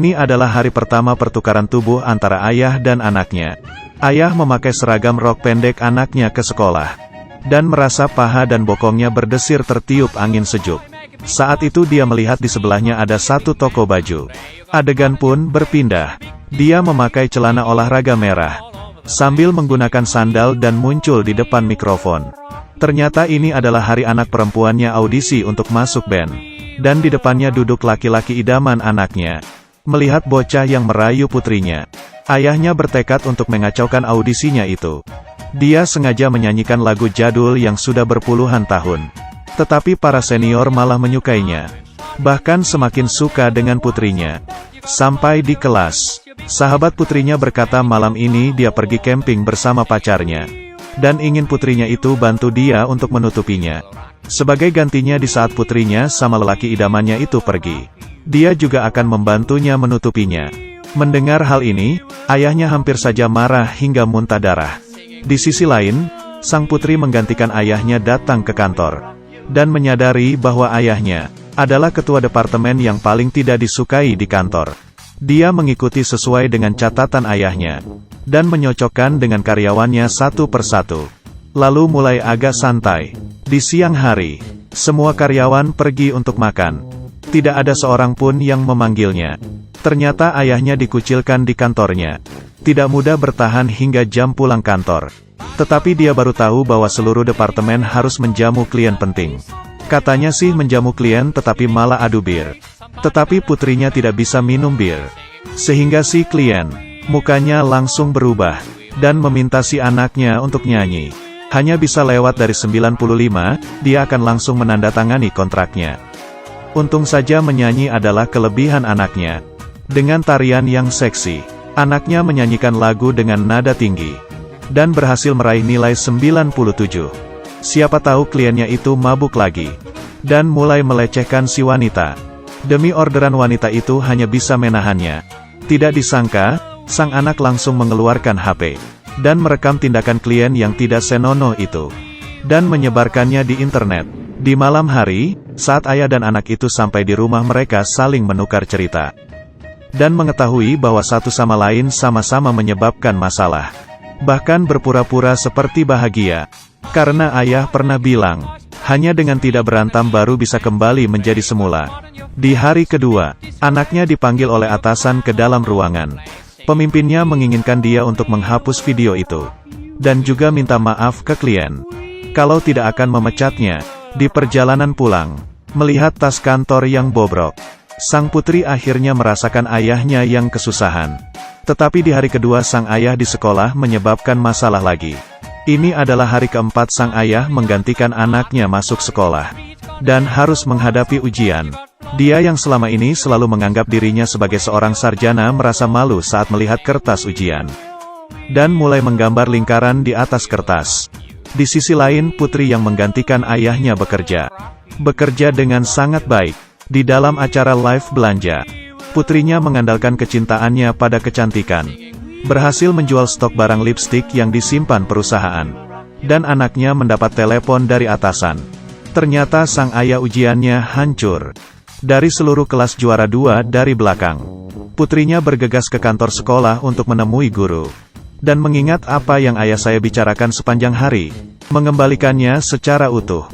Ini adalah hari pertama pertukaran tubuh antara ayah dan anaknya. Ayah memakai seragam rok pendek anaknya ke sekolah. Dan merasa paha dan bokongnya berdesir tertiup angin sejuk. Saat itu dia melihat di sebelahnya ada satu toko baju. Adegan pun berpindah. Dia memakai celana olahraga merah. Sambil menggunakan sandal dan muncul di depan mikrofon. Ternyata ini adalah hari anak perempuannya audisi untuk masuk band. Dan di depannya duduk laki-laki idaman anaknya. Melihat bocah yang merayu putrinya, ayahnya bertekad untuk mengacaukan audisinya itu. Dia sengaja menyanyikan lagu jadul yang sudah berpuluhan tahun. Tetapi para senior malah menyukainya. Bahkan semakin suka dengan putrinya. Sampai di kelas, sahabat putrinya berkata malam ini dia pergi camping bersama pacarnya. Dan ingin putrinya itu bantu dia untuk menutupinya. Sebagai gantinya di saat putrinya sama lelaki idamannya itu pergi, dia juga akan membantunya menutupinya. Mendengar hal ini, ayahnya hampir saja marah hingga muntah darah. Di sisi lain, sang putri menggantikan ayahnya datang ke kantor. Dan menyadari bahwa ayahnya adalah ketua departemen yang paling tidak disukai di kantor. Dia mengikuti sesuai dengan catatan ayahnya. Dan menyocokkan dengan karyawannya satu persatu. Lalu mulai agak santai. Di siang hari, semua karyawan pergi untuk makan. Tidak ada seorang pun yang memanggilnya. Ternyata ayahnya dikucilkan di kantornya. Tidak mudah bertahan hingga jam pulang kantor. Tetapi dia baru tahu bahwa seluruh departemen harus menjamu klien penting. Katanya sih menjamu klien tetapi malah adu bir. Tetapi putrinya tidak bisa minum bir. Sehingga si klien, mukanya langsung berubah. Dan meminta si anaknya untuk nyanyi. Hanya bisa lewat dari 95, dia akan langsung menandatangani kontraknya. Untung saja menyanyi adalah kelebihan anaknya. Dengan tarian yang seksi, anaknya menyanyikan lagu dengan nada tinggi. Dan berhasil meraih nilai 97. Siapa tahu kliennya itu mabuk lagi. Dan mulai melecehkan si wanita. Demi orderan wanita itu hanya bisa menahannya. Tidak disangka, sang anak langsung mengeluarkan HP. Dan merekam tindakan klien yang tidak senonoh itu. Dan menyebarkannya di internet. Di malam hari, saat ayah dan anak itu sampai di rumah mereka saling menukar cerita. Dan mengetahui bahwa satu sama lain sama-sama menyebabkan masalah. Bahkan berpura-pura seperti bahagia. Karena ayah pernah bilang, hanya dengan tidak berantem baru bisa kembali menjadi semula. Di hari kedua, anaknya dipanggil oleh atasan ke dalam ruangan. Pemimpinnya menginginkan dia untuk menghapus video itu. Dan juga minta maaf ke klien. Kalau tidak akan memecatnya. Di perjalanan pulang, melihat tas kantor yang bobrok. Sang putri akhirnya merasakan ayahnya yang kesusahan. Tetapi di hari kedua sang ayah di sekolah menyebabkan masalah lagi. Ini adalah hari keempat sang ayah menggantikan anaknya masuk sekolah. Dan harus menghadapi ujian. Dia yang selama ini selalu menganggap dirinya sebagai seorang sarjana merasa malu saat melihat kertas ujian. Dan mulai menggambar lingkaran di atas kertas. Di sisi lain putri yang menggantikan ayahnya bekerja. Bekerja dengan sangat baik. Di dalam acara live belanja. Putrinya mengandalkan kecintaannya pada kecantikan. Berhasil menjual stok barang lipstik yang disimpan perusahaan. Dan anaknya mendapat telepon dari atasan. Ternyata sang ayah ujiannya hancur. Dari seluruh kelas juara 2 dari belakang. Putrinya bergegas ke kantor sekolah untuk menemui guru. Dan mengingat apa yang ayah saya bicarakan sepanjang hari. Mengembalikannya secara utuh.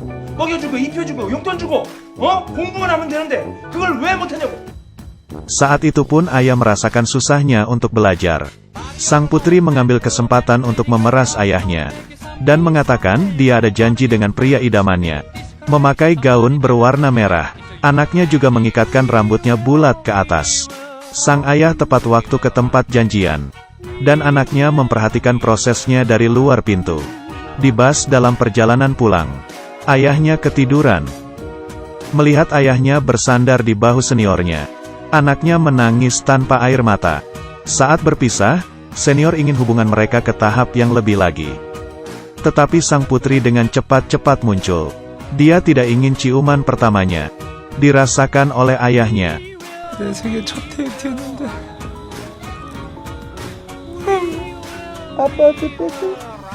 Saat itu pun ayah merasakan susahnya untuk belajar. Sang putri mengambil kesempatan untuk memeras ayahnya. Dan mengatakan dia ada janji dengan pria idamannya. Memakai gaun berwarna merah. Anaknya juga mengikatkan rambutnya bulat ke atas. Sang ayah tepat waktu ke tempat janjian. Dan anaknya memperhatikan prosesnya dari luar pintu. Di bus dalam perjalanan pulang. Ayahnya ketiduran. Melihat ayahnya bersandar di bahu seniornya. Anaknya menangis tanpa air mata. Saat berpisah, senior ingin hubungan mereka ke tahap yang lebih lagi. Tetapi sang putri dengan cepat-cepat muncul. Dia tidak ingin ciuman pertamanya. Dirasakan oleh ayahnya.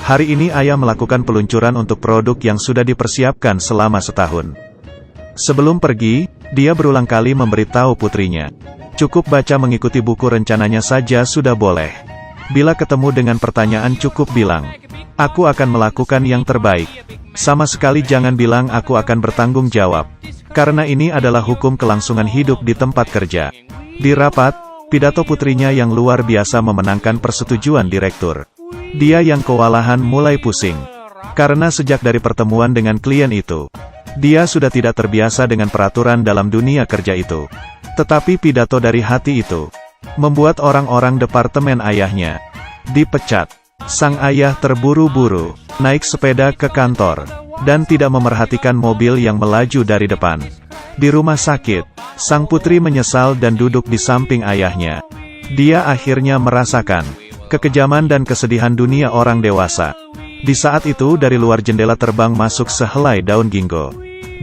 Hari ini ayah melakukan peluncuran untuk produk yang sudah dipersiapkan selama setahun. Sebelum pergi, dia berulang kali memberitahu putrinya. Cukup baca mengikuti buku rencananya saja sudah boleh. Bila ketemu dengan pertanyaan cukup bilang, aku akan melakukan yang terbaik. Sama sekali jangan bilang aku akan bertanggung jawab. Karena ini adalah hukum kelangsungan hidup di tempat kerja. Di rapat, pidato putrinya yang luar biasa memenangkan persetujuan direktur. Dia yang kewalahan mulai pusing. Karena sejak dari pertemuan dengan klien itu, dia sudah tidak terbiasa dengan peraturan dalam dunia kerja itu. Tetapi pidato dari hati itu membuat orang-orang departemen ayahnya dipecat. Sang ayah terburu-buru naik sepeda ke kantor dan tidak memerhatikan mobil yang melaju dari depan. Di rumah sakit, sang putri menyesal dan duduk di samping ayahnya. Dia akhirnya merasakan kekejaman dan kesedihan dunia orang dewasa. Di saat itu dari luar jendela terbang masuk sehelai daun ginkgo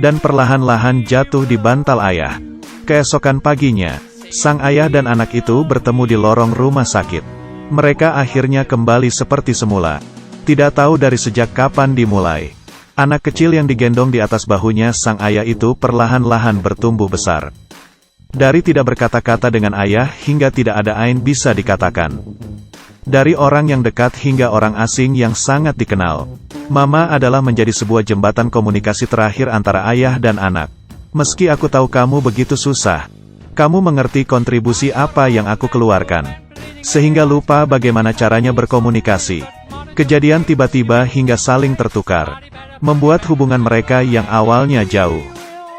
dan perlahan-lahan jatuh di bantal ayah. Keesokan paginya, sang ayah dan anak itu bertemu di lorong rumah sakit. Mereka akhirnya kembali seperti semula. Tidak tahu dari sejak kapan dimulai. Anak kecil yang digendong di atas bahunya sang ayah itu perlahan-lahan bertumbuh besar. Dari tidak berkata-kata dengan ayah hingga tidak ada ain bisa dikatakan. Dari orang yang dekat hingga orang asing yang sangat dikenal. Mama adalah menjadi sebuah jembatan komunikasi terakhir antara ayah dan anak. Meski aku tahu kamu begitu susah, kamu mengerti kontribusi apa yang aku keluarkan. Sehingga lupa bagaimana caranya berkomunikasi. Kejadian tiba-tiba hingga saling tertukar. Membuat hubungan mereka yang awalnya jauh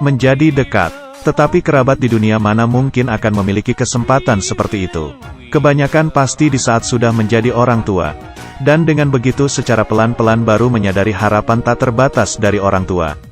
menjadi dekat. Tetapi kerabat di dunia mana mungkin akan memiliki kesempatan seperti itu. Kebanyakan pasti di saat sudah menjadi orang tua. Dan dengan begitu secara pelan-pelan baru menyadari harapan tak terbatas dari orang tua.